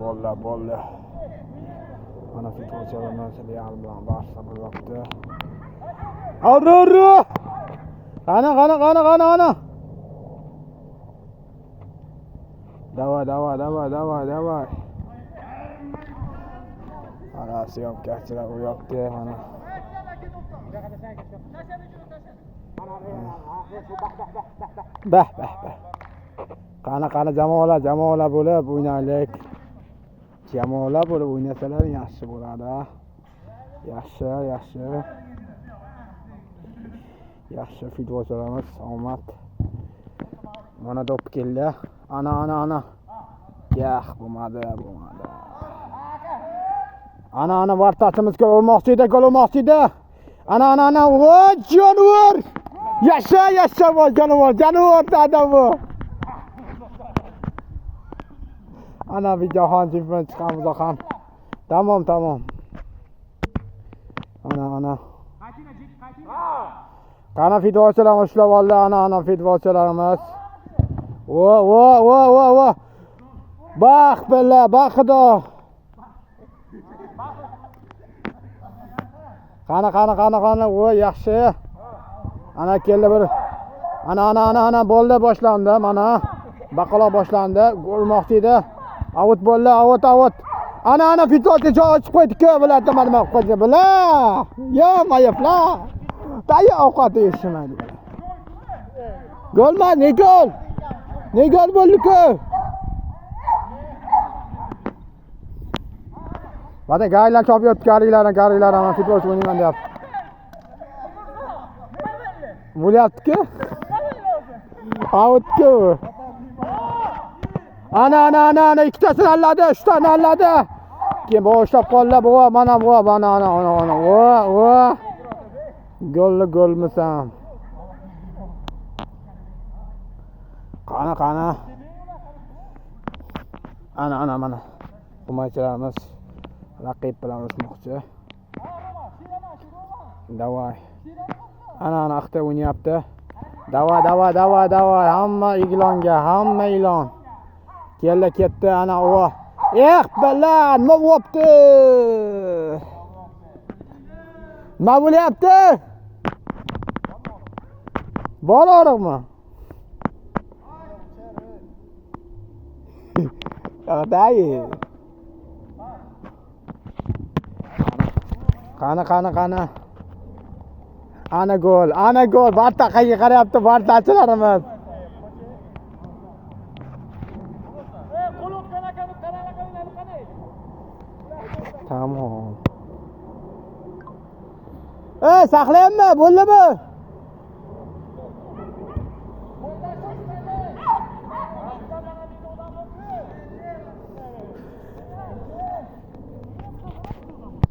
Bolla. Ana futbolchilarimiz Real bilan Barsa bo'lyapti. Arru! Qani. Давай. Ana syomkachilar bo'lyapti, mana. Bah. Qani jamoalar bo'lib o'ynaylik. Jamoalar bo'lib o'ynasalar yaxshi bo'ladi. Yaxshi futbolchilarimiz omad. Mana to'p keldi. Ana. Yo'q, bo'lmadi. Ana vartachimiz gol urmoqchi edi. Ana. Voy, jonivor! Yasha voy, jonivor dadam bu. Ana bir jahon chempion chiqamiz ham. Tamom. Ana. Qani futbolchilarimiz ushlab oldi. Ana futbolchilarimiz. Vo. Bax bella, baxdo. Qani. Voy, yaxshi. Ana keldi bir. Ana bo'ldi, boshlandi. Mana baqaloq boshlandi. Gol urmoqchi edi. Out bo'ldi, out. Ana futbolchi joy ochib qo'ydi-ku, bular nima qilib qo'ydi bular? Yo, mayaplar. Tayyor ovqat yeyishmaydi. Golma, ne gol? Ne gol bo'ldi-ku? Mana gaylar chopyapti, garilar ham futbolchi o'ynayman deyapti. Bo'lyapti-ku? Out-ku. Ana ikkitasini alladi, uchtasini alladi. Keyin boshlab qoldi, bu mana. Vo. Golmisam. Qani. Ana mana. Himoyachilarimiz raqib bilan urushmoqchi. Davay. Ana aqta o'ynayapti. Davay. Hamma ilon. Ketdi ana o. Bilan nima bo'pti? Nima bo'lyapti? Bororiqmi? Qani. Ana gol. Bartaqaga qarayapti, bartachilarimiz. Tamam. Saqlayapmi? Bo'ldimi?